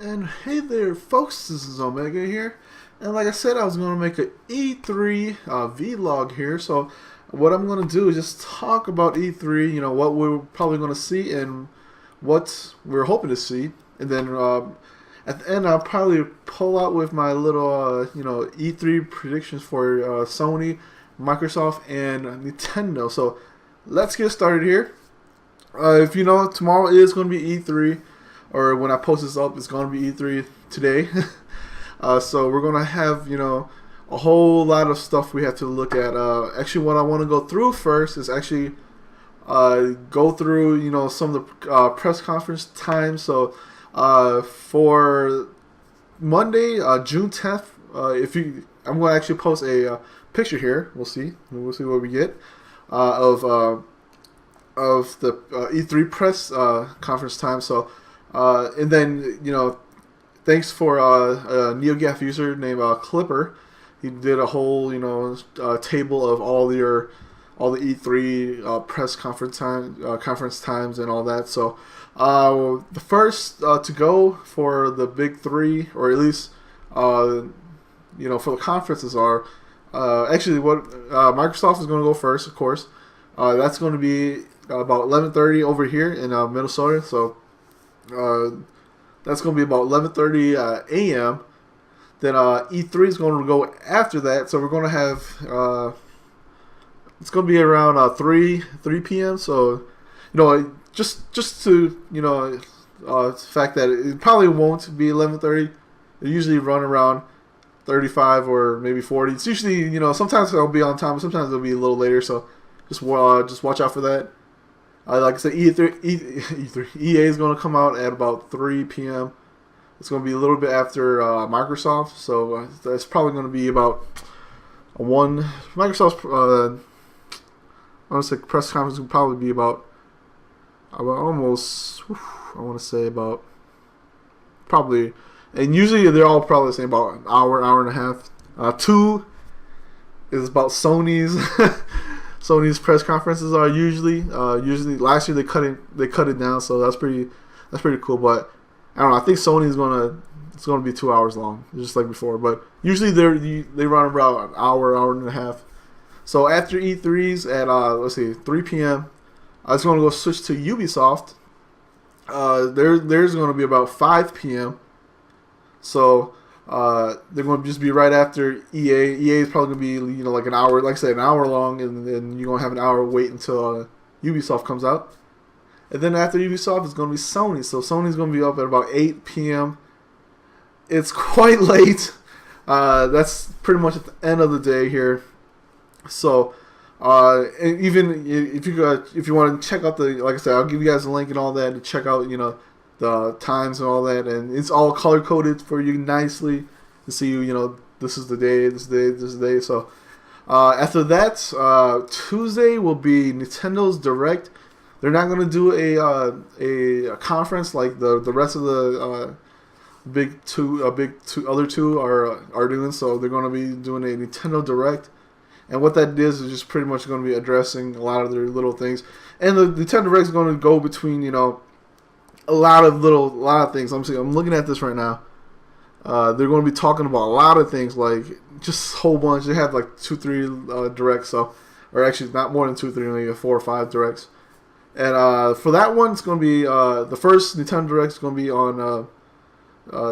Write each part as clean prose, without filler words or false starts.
And hey there, folks, this is Omega here. And like I said, I was going to make an E3 vlog here. So, what I'm going to do is just talk about E3, what we're probably going to see and what we're hoping to see. And then at the end, I'll probably pull out with my little, E3 predictions for Sony, Microsoft, and Nintendo. So, let's get started here. If you know, tomorrow is going to be E3. Or when I post this up, it's going to be E3 today. So we're going to have, a whole lot of stuff we have to look at. Actually, what I want to go through first is actually go through, some of the press conference times. So for Monday, June 10th, I'm going to actually post a picture here. We'll see what we get of the E3 press conference time. So. And then, thanks for a NeoGAF user named Clipper. He did a whole, table of all the E3 press conference times and all that. So, the first to go for the big three, or at least, for the conferences are actually what Microsoft is going to go first, of course. That's going to be about 11:30 over here in Minnesota. So. That's going to be about 11:30 a.m. Then E3 is going to go after that, so we're going to have it's going to be around 3 p.m. So just to the fact that it probably won't be 11:30. They usually run around 35 or maybe 40. It's usually sometimes it'll be on time, sometimes it'll be a little later. So just watch out for that. Like I said, EA is going to come out at about 3 p.m. It's going to be a little bit after Microsoft, so that's probably going to be about Microsoft's I want to say press conference will probably be about almost, I want to say about probably, and usually they're all probably the same, about an hour and a half. 2 is about Sony's press conferences are usually last year they cut it down, so that's pretty cool. But I don't know, I think it's gonna be 2 hours long, just like before. But usually they run around an hour and a half. So after E3s at 3 p.m., I was gonna go switch to Ubisoft. There's gonna be about 5 p.m. So. They're going to just be right after EA. EA is probably going to be, like an hour, like I said, an hour long, and then you're going to have an hour wait until Ubisoft comes out. And then after Ubisoft, it's going to be Sony. So Sony's going to be up at about 8 p.m. It's quite late. That's pretty much at the end of the day here. So, and even if you want to check out like I said, I'll give you guys a link and all that to check out, the times and all that, and it's all color coded for you nicely to see this is the day, this is the day. So after that, Tuesday will be Nintendo's Direct. They're not going to do a conference like the rest of the other two are doing. So they're going to be doing a Nintendo Direct, and what that is just pretty much going to be addressing a lot of their little things. And the Nintendo Direct is going to go between a lot of things. I'm looking at this right now. They're going to be talking about a lot of things, like just a whole bunch. They have like 2-3 directs, or actually not more than 2-3, maybe 4 or 5 directs. And for that one, it's going to be the first Nintendo Direct is going to be on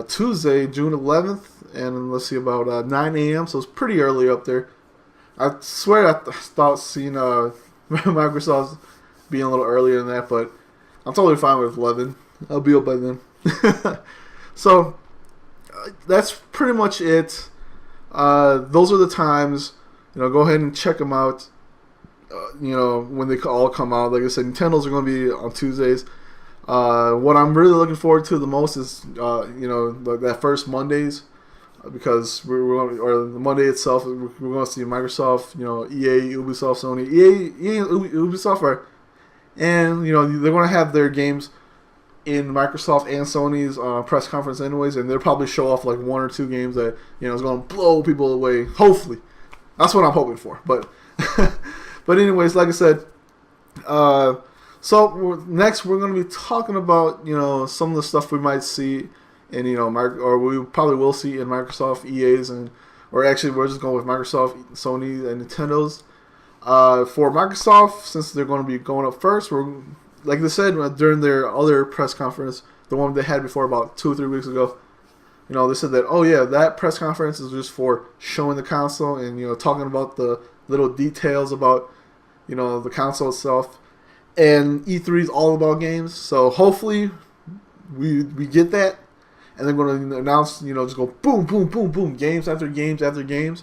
Tuesday, June 11th, and let's see, about 9 a.m. So it's pretty early up there. I swear I thought seeing Microsoft being a little earlier than that, but I'm totally fine with 11. I'll be up by then. So that's pretty much it. Those are the times. Go ahead and check them out. When they all come out. Like I said, Nintendo's are going to be on Tuesdays. What I'm really looking forward to the most is that first Mondays, because or the Monday itself, we're going to see Microsoft, EA, Ubisoft, Sony. EA and Ubisoft are. And, they're going to have their games in Microsoft and Sony's press conference anyways, and they'll probably show off like 1 or 2 games that, is going to blow people away. Hopefully. That's what I'm hoping for. But but anyways, like I said, so next we're going to be talking about, some of the stuff we might see and or we probably will see in Microsoft, EA's, or actually we're just going with Microsoft, Sony, and Nintendo's. For Microsoft, since they're going to be going up first, like they said during their other press conference, the one they had before about 2 or 3 weeks ago. They said that, oh yeah, that press conference is just for showing the console and talking about the little details about the console itself. And E3 is all about games, so hopefully we get that, and they're going to announce just go boom, boom, boom, boom, games after games after games.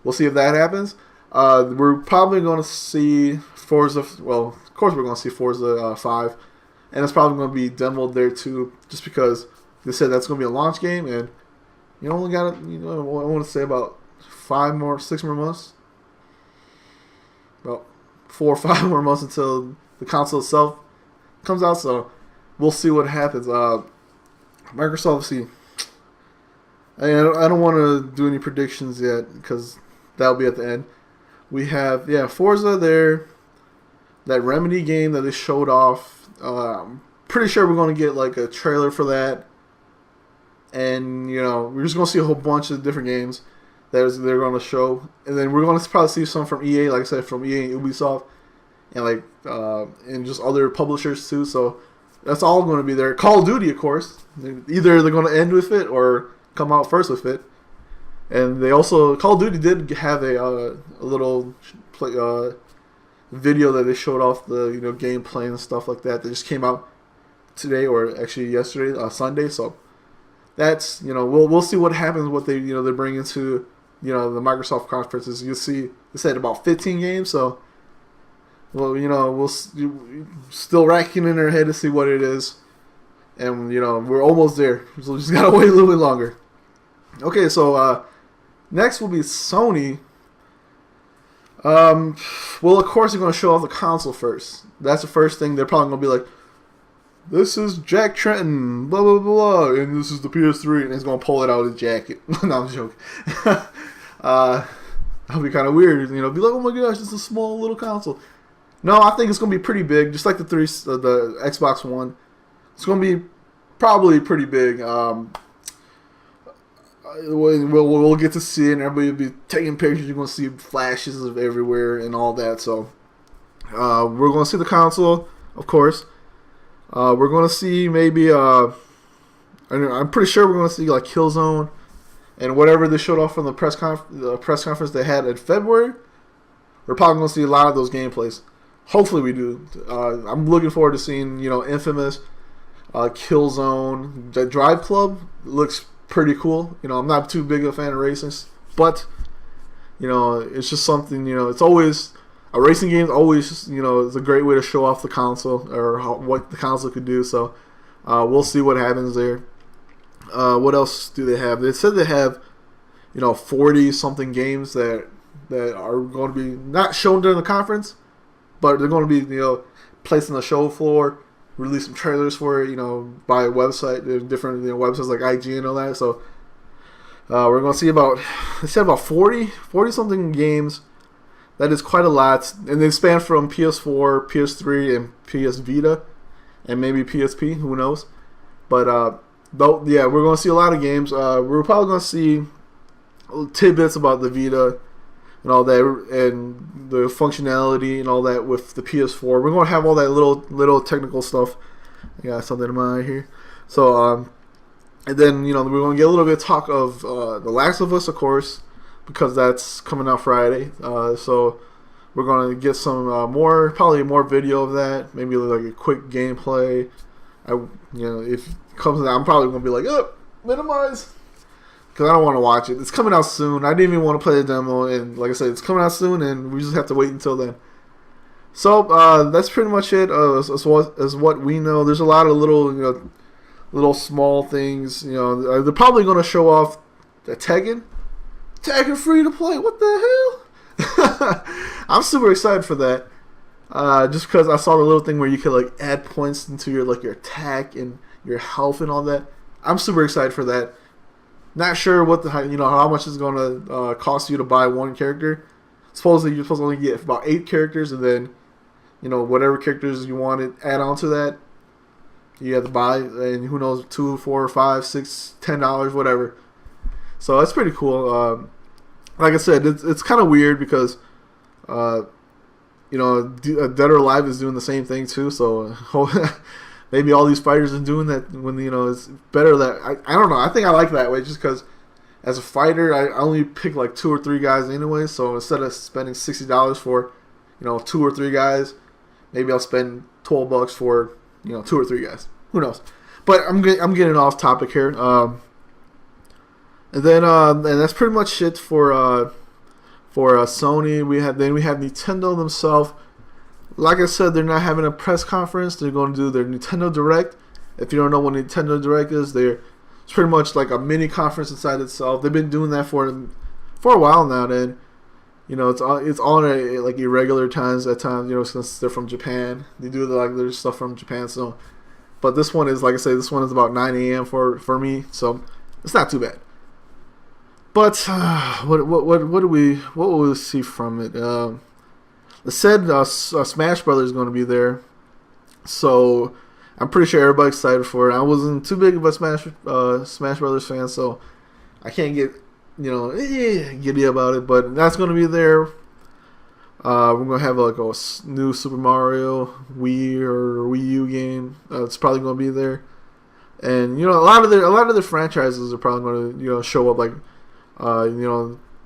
We'll see if that happens. We're probably going to see Forza. Well, of course we're going to see Forza 5, and it's probably going to be demoed there too, just because they said that's going to be a launch game, and you only got I want to say about 6 more months, about 4 or 5 more months until the console itself comes out. So we'll see what happens. Microsoft, see, I don't want to do any predictions yet because that'll be at the end. We have Forza there, that Remedy game that they showed off. Pretty sure we're going to get like a trailer for that. And, we're just going to see a whole bunch of different games that they're going to show. And then we're going to probably see some from EA, like I said, from EA and Ubisoft. And, and just other publishers, too. So, that's all going to be there. Call of Duty, of course. Either they're going to end with it or come out first with it. And they also, Call of Duty did have a little video that they showed off the, gameplay and stuff like that. That just came out today, or actually yesterday, Sunday. So, that's we'll see what happens. What they they bring into the Microsoft conferences. You'll see they said about 15 games. So we'll still racking in our head to see what it is, and we're almost there. So we just gotta wait a little bit longer. Okay, so next will be Sony. Well, of course they're gonna show off the console first. That's the first thing. They're probably gonna be like, this is Jack Trenton, blah, blah, blah, and this is the PS3, and he's going to pull it out of his jacket. No, I'm joking. That'll be kind of weird, be like, oh my gosh, it's a small little console. No, I think it's going to be pretty big, just like the Xbox One. It's going to be probably pretty big. We'll get to see it, and everybody will be taking pictures. You're going to see flashes of everywhere and all that, so we're going to see the console, of course. We're going to see maybe, I'm pretty sure we're going to see like Killzone and whatever they showed off from the press conference they had in February. We're probably going to see a lot of those gameplays. Hopefully we do. I'm looking forward to seeing, Infamous, Killzone. The Drive Club looks pretty cool. I'm not too big of a fan of racing, but, it's just something, it's always... A racing game always, is a great way to show off the console or what the console could do. So we'll see what happens there. What else do they have? They said they have, 40 something games that are going to be not shown during the conference, but they're going to be, placed on the show floor, release some trailers for it, by a website. There's different websites like IGN and all that. So we're going to see they said about 40 something games. That is quite a lot, and they span from PS4, PS3, and PS Vita, and maybe PSP. Who knows? But we're going to see a lot of games. We're probably going to see tidbits about the Vita and all that, and the functionality and all that with the PS4. We're going to have all that little technical stuff. I got something in my eye here. So, and then we're going to get a little bit of talk of The Last of Us, of course, because that's coming out Friday. So we're going to get some probably more video of that. Maybe like a quick gameplay. If it comes out, I'm probably going to be like, oh, minimize. Because I don't want to watch it. It's coming out soon. I didn't even want to play the demo. And like I said, it's coming out soon, and we just have to wait until then. So that's pretty much it as what we know. There's a lot of little small things. They're probably going to show off the Tekken free to play. What the hell? I'm super excited for that. Just because I saw the little thing where you could like add points into your attack and your health and all that. I'm super excited for that. Not sure what how much it's going to cost you to buy one character. Supposedly you're supposed to only get about 8 characters, and then whatever characters you want to add on to that. you have to buy, and who knows, $2, $4, $5, $6, $10, whatever. So that's pretty cool. Like I said, it's kind of weird because, Dead or Alive is doing the same thing too. So maybe all these fighters are doing that when it's better that I don't know. I think I like that way just because as a fighter, I only pick like 2 or 3 guys anyway. So instead of spending $60 for 2 or 3 guys, maybe I'll spend $12 for 2 or 3 guys. Who knows? But I'm getting off topic here. And that's pretty much it for Sony. We have Nintendo themselves. Like I said, they're not having a press conference. They're going to do their Nintendo Direct. If you don't know what Nintendo Direct is, it's pretty much like a mini conference inside itself. They've been doing that for a while now, and it's on like irregular times at times. Since they're from Japan, they do their stuff from Japan. So, but this one is, like I say, this one is about 9 a.m. for me, so it's not too bad. But what will we see from it? It said Smash Brothers is going to be there, so I'm pretty sure everybody's excited for it. I wasn't too big of a Smash Brothers fan, so I can't get giddy about it. But that's going to be there. We're going to have like a new Super Mario Wii or Wii U game. It's probably going to be there, and a lot of the franchises are probably going to show up like.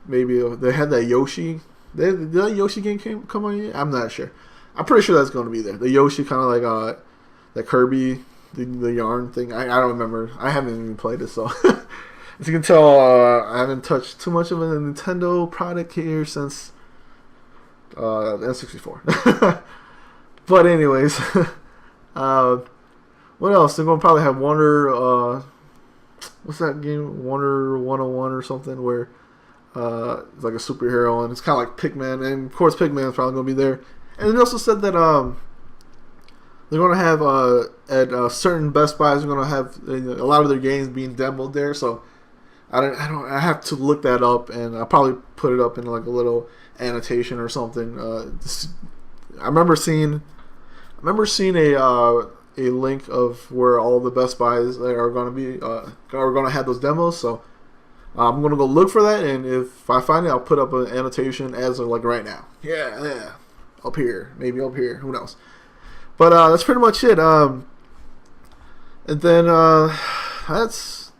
Maybe they had that Yoshi. Did that Yoshi game come on yet? I'm not sure. I'm pretty sure that's going to be there. The Yoshi kind of like that Kirby, the yarn thing. I don't remember. I haven't even played it, so as you can tell, I haven't touched too much of a Nintendo product here since N64. But anyways, what else? They're going to probably have Wonder. What's that game? Wonder 101 or something where it's like a superhero and it's kind of like Pikmin, and of course Pikmin is probably going to be there. And they also said that they're going to have at certain Best Buys, they're going to have a lot of their games being demoed there. So I have to look that up, and I'll probably put it up in like a little annotation or something. I remember seeing a link of where all the Best Buys are going to be are going to have those demos. So I'm going to go look for that, and if I find it, I'll put up an annotation as of like right now. Yeah, up here, maybe up here, who knows? But that's pretty much it. And then that's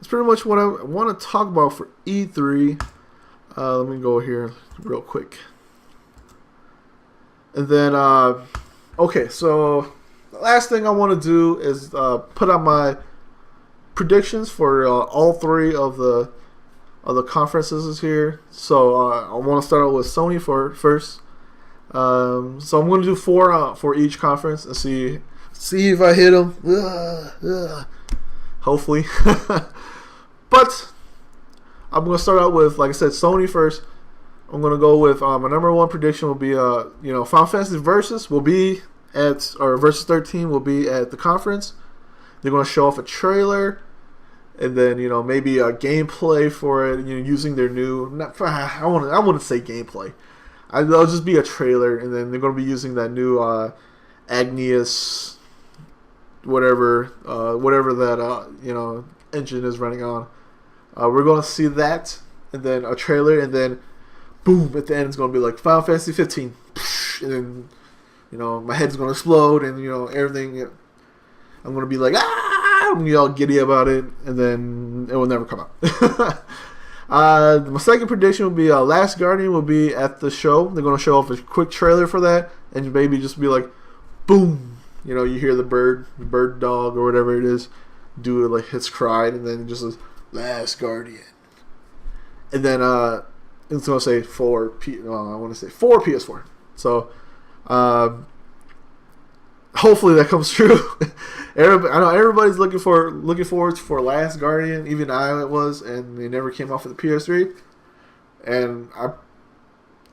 pretty much what I want to talk about for E3. Let me go here real quick. And then okay, so the last thing I want to do is put out my predictions for all 3 of the conferences here. So I want to start out with Sony first. So I'm going to do 4 for each conference and see if I hit them. Hopefully. But I'm going to start out with, like I said, Sony first. I'm going to go with my number 1 prediction will be Final Fantasy Versus will be Versus 13 will be at the conference. They're going to show off a trailer, and then maybe a gameplay for it. Using their new. I wouldn't say gameplay. There'll just be a trailer, and then they're going to be using that new Agnes, whatever that engine is running on. We're going to see that, and then a trailer, and then boom, at the end it's going to be like Final Fantasy 15, and then my head's going to explode, and everything. I'm going to be like I'm all giddy about it, and then it will never come out. My second prediction will be Last Guardian will be at the show. They're going to show off a quick trailer for that, and maybe just be like, boom, you hear the bird dog or whatever it is, do it like his cry, and then it just says Last Guardian, and then it's going to say for PS4. So hopefully that comes true. I know everybody's looking forward for Last Guardian. Even I was, and they never came off of the PS3. And I'm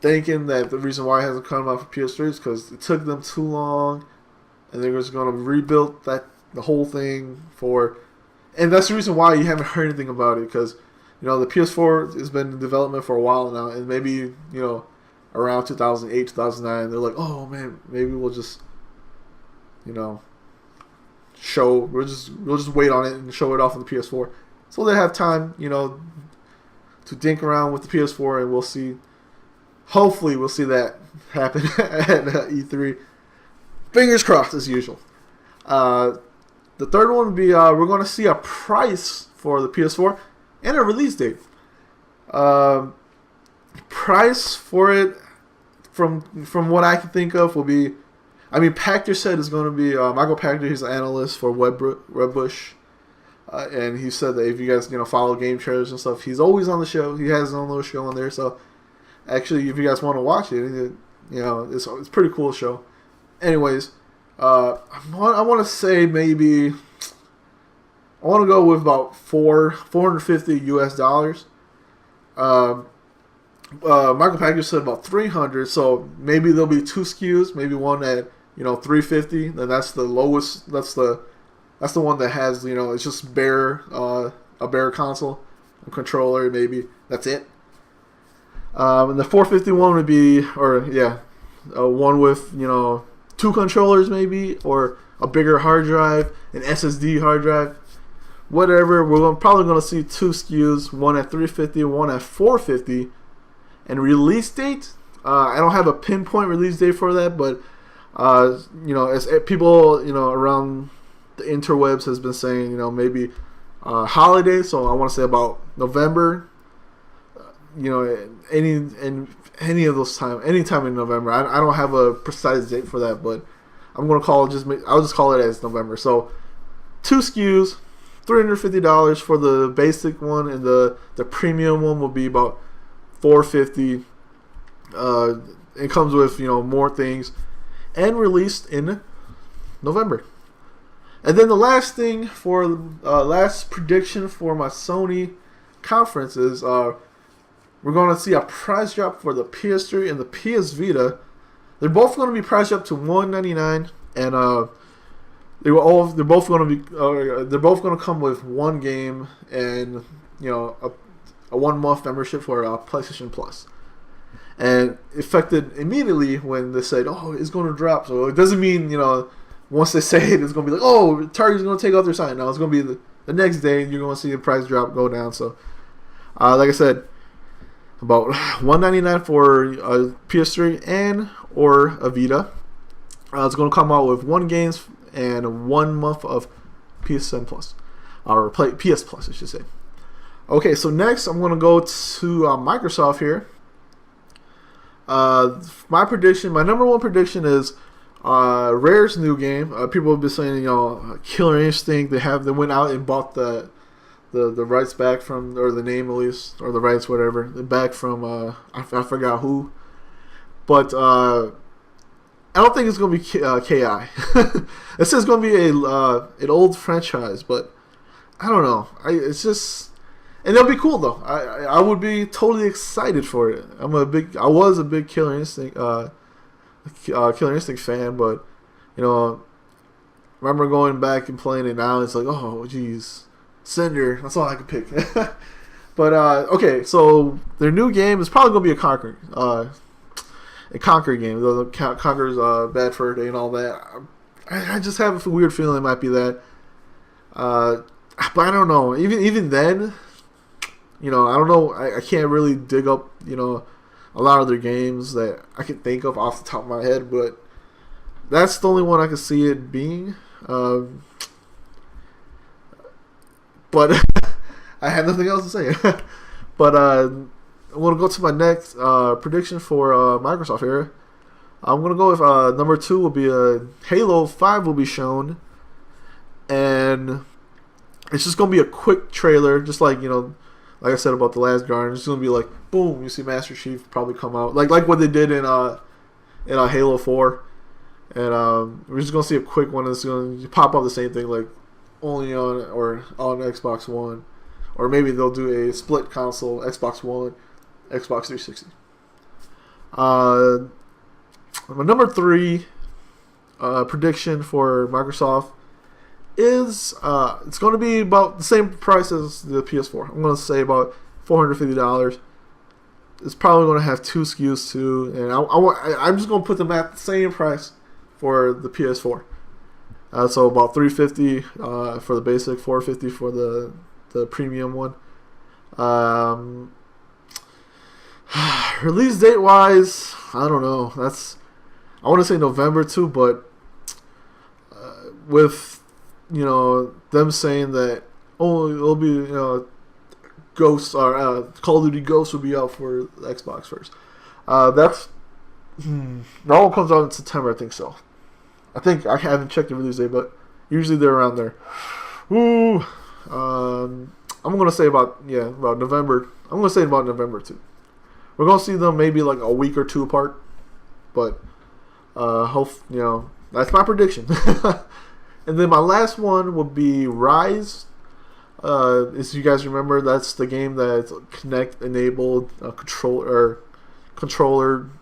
thinking that the reason why it hasn't come off of PS3 is because it took them too long, and they're just going to rebuild the whole thing and that's the reason why you haven't heard anything about it, because the PS4 has been in development for a while now, and maybe around 2008, 2009, they're like, oh man, maybe we'll just show. We'll just wait on it and show it off on the PS4, so they have time, to dink around with the PS4, and we'll see. Hopefully, we'll see that happen at E3. Fingers crossed, as usual. The third one would be we're going to see a price for the PS4 and a release date. Price for it, from what I can think of, will be. Pachter said it's going to be Michael Pachter. He's an analyst for Webbush, and he said that if you guys follow game trailers and stuff, he's always on the show. He has his own little show on there. So actually, if you guys want to watch it, it's a pretty cool show. Anyways, I want to say maybe I want to go with about $450 US. Michael Pachter said about 300, so maybe there'll be 2 SKUs, maybe one at 350. Then that's the lowest. That's the one that has it's just a bare console, a controller, maybe that's it. And the 451 would be, one with 2 controllers maybe, or a bigger hard drive, an SSD hard drive, whatever. We're probably going to see 2 SKUs, one at 350, one at 450. And release date, I don't have a pinpoint release date for that, but as people around the interwebs has been saying, maybe holiday. So I want to say about November. Any of those anytime in November. I don't have a precise date for that, but I'm gonna I'll just call it as November. So 2 SKUs, $350 for the basic one, and the premium one will be about $450. It comes with more things, and released in November. And then the last thing for last prediction for my Sony conference is we're going to see a price drop for the PS3 and the PS Vita. They're both going to be priced up to $199, and they're both going to come with one game and a 1 month membership for PlayStation Plus. And affected immediately when they said, "Oh, it's going to drop." So it doesn't mean once they say it, it's going to be like, "Oh, Target's going to take out their sign." No, it's going to be the next day. You're going to see the price drop go down. So, like I said, about $199 for a PS3 and or a Vita. It's going to come out with 1 game and 1 month of PSN Plus, or PS Plus, I should say. Okay, so next I'm going to go to Microsoft here. My number one prediction is Rare's new game. People have been saying, Killer Instinct. They went out and bought the rights back from, or the name at least, or the rights, whatever, back from I forgot who. But I don't think it's going to be KI. It says it's going to be an old franchise, but I don't know. It's just. And it'll be cool though. I would be totally excited for it. I was a big Killer Instinct fan, but remember going back and playing it now. It's like, oh geez, Cinder. That's all I could pick. But okay, so their new game is probably gonna be a Conquer game. The Conquer's Bad Fur Day and all that. I just have a weird feeling it might be that. But I don't know. Even then. I don't know. I can't really dig up, a lot of their games that I can think of off the top of my head, but that's the only one I can see it being. But I have nothing else to say. But I'm going to go to my next prediction for Microsoft here. I'm going to go with number 2 will be Halo 5 will be shown, and it's just going to be a quick trailer, just like, like I said about The Last Guardian. It's going to be like, boom, you see Master Chief probably come out. Like what they did in Halo 4. And we're just going to see a quick one. It's going to pop up the same thing, like only on Xbox One. Or maybe they'll do a split console, Xbox One, Xbox 360. My number 3 prediction for Microsoft is it's going to be about the same price as the PS4. I'm going to say about $450. It's probably going to have 2 SKUs too, and I'm just going to put them at the same price for the PS4. So about $350 for the basic, $450 for the premium one. Um, Release date wise, I don't know. I want to say November too, but with them saying that it'll be Ghosts or Call of Duty Ghosts will be out for the Xbox first. That one comes out in September, I think so. I haven't checked the release date, but usually they're around there. Ooh, I'm gonna say about November. I'm gonna say about November too. We're gonna see them maybe like a week or two apart, but that's my prediction. And then my last one would be Rise. As you guys remember, that's the game that's Kinect enabled controller,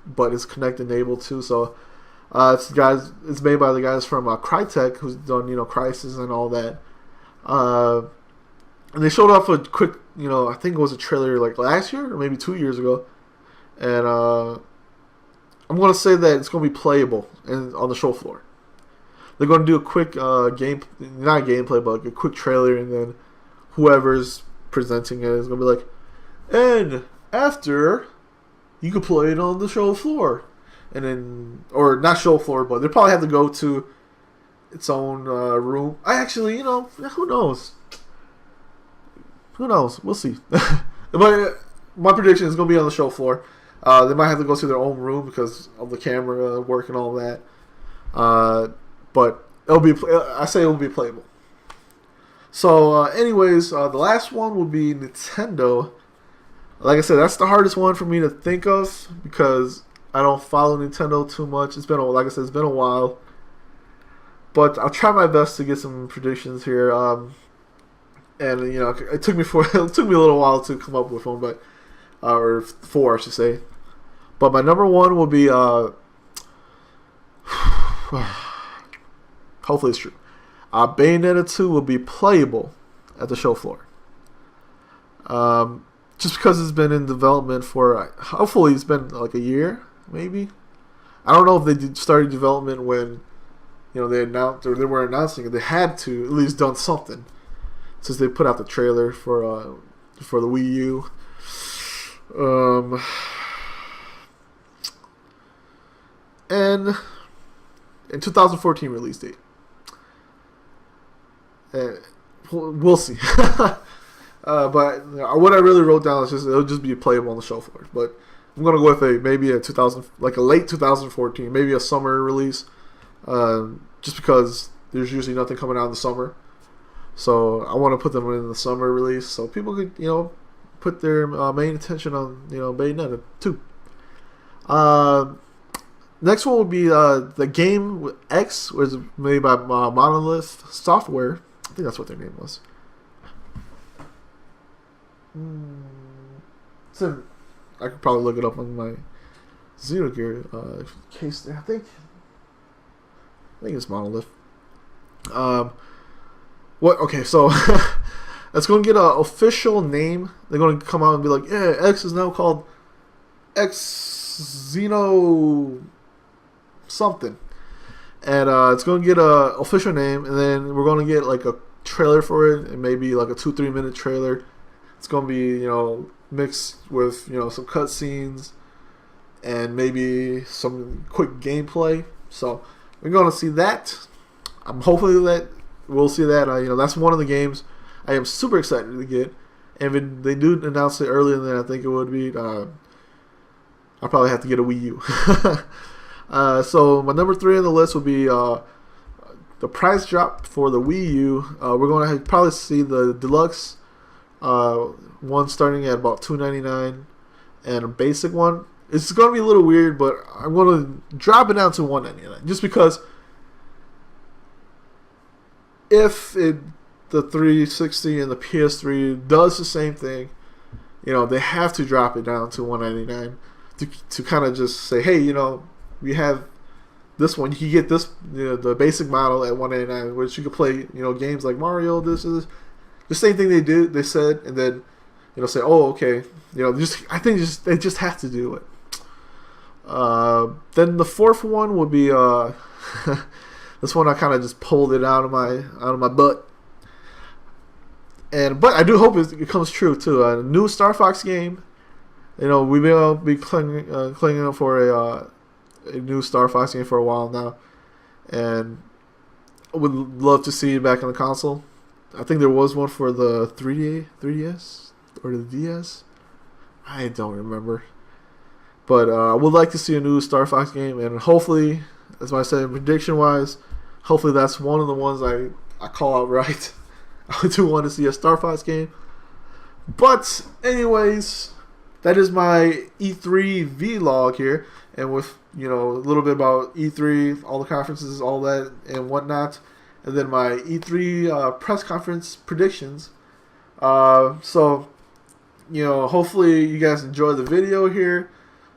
but it's Kinect enabled too. So it's made by the guys from Crytek, who's done Crysis and all that. And they showed off a quick, I think it was a trailer like last year or maybe 2 years ago, and I'm gonna say that it's gonna be playable and on the show floor. They're gonna do a quick not gameplay, but like a quick trailer, and then whoever's presenting it is gonna be like, and after you can play it on the show floor, and then or not show floor, but they probably have to go to its own room. Who knows? Who knows? We'll see. But my prediction is gonna be on the show floor. They might have to go to their own room because of the camera work and all that. But I say it will be playable. So, anyways, the last one will be Nintendo. Like I said, that's the hardest one for me to think of because I don't follow Nintendo too much. It's been a while. But I'll try my best to get some predictions here. And it took me a little while to come up with one, but or four, I should say. But my number one will be hopefully it's true. Bayonetta 2 will be playable at the show floor. Just because it's been in development for, hopefully it's been like a year, maybe. I don't know if they started development when, they announced or they were announcing it. They had to at least done something since they put out the trailer for the Wii U. And in 2014 release date. We'll see. But what I really wrote down is it'll just be playable on the show floor. But I'm gonna go with maybe a late 2014, maybe a summer release. Just because there's usually nothing coming out in the summer, so I want to put them in the summer release so people could put their main attention on Bayonetta 2. Next one would be the game X, was made by Monolith Software. I think that's what their name was. So I could probably look it up on my Xenogear case. I think it's Monolith. Okay, so it's going to get an official name. They're going to come out and be like, yeah, X is now called X Xeno something. And it's going to get an official name, and then we're going to get like a trailer for it, and maybe like a 2-3 minute trailer. It's going to be, mixed with, some cutscenes and maybe some quick gameplay. So we're going to see that. I'm hopefully that we'll see that. That's one of the games I am super excited to get. And if they do announce it earlier than I think it would be, I'll probably have to get a Wii U. So my number 3 on the list will be the price drop for the Wii U. We're going to probably see the deluxe one starting at about $299, and a basic one. It's going to be a little weird, but I'm going to drop it down to $199 just because if the 360 and the PS3 does the same thing, they have to drop it down to $199 to kind of just say, hey, we have this one. You can get this, the basic model at $199, which you can play, games like Mario. This is the same thing they said, and then say, oh, okay, I think they just have to do it. Then the fourth one would be This one I kind of just pulled it out of my butt. But I do hope it comes true too. A new Star Fox game. You know, we will be clinging for a new Star Fox game for a while now, and I would love to see it back on the console. I think there was one for the 3DS or the DS. I don't remember, but I would like to see a new Star Fox game, and hopefully, as I said, prediction-wise, hopefully that's one of the ones I call out right. I do want to see a Star Fox game, but anyways. That is my E3 vlog here, and with, you know, a little bit about E3, all the conferences, all that and whatnot, and then my E3 press conference predictions. So, you know, hopefully you guys enjoy the video here.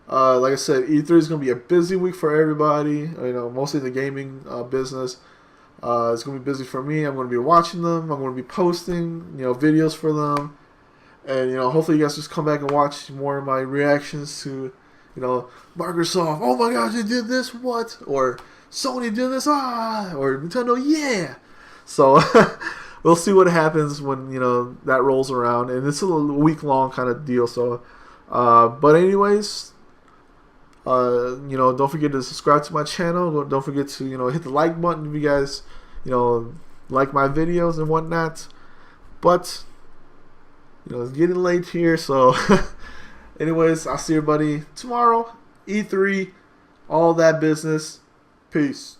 Like I said, E3 is going to be a busy week for everybody, you know, mostly the gaming business. It's going to be busy for me. I'm going to be watching them. I'm going to be posting, you know, videos for them. And, you know, hopefully you guys just come back and watch more of my reactions to, you know, Microsoft, oh my gosh, they did this, what? Or Sony did this, or Nintendo, yeah. So, we'll see what happens when, you know, that rolls around. And it's a week-long kind of deal, so. But anyways, you know, don't forget to subscribe to my channel. Don't forget to, you know, hit the like button if you guys, you know, like my videos and whatnot. But... you know, it's getting late here, so anyways, I'll see everybody tomorrow. E3, all that business. Peace.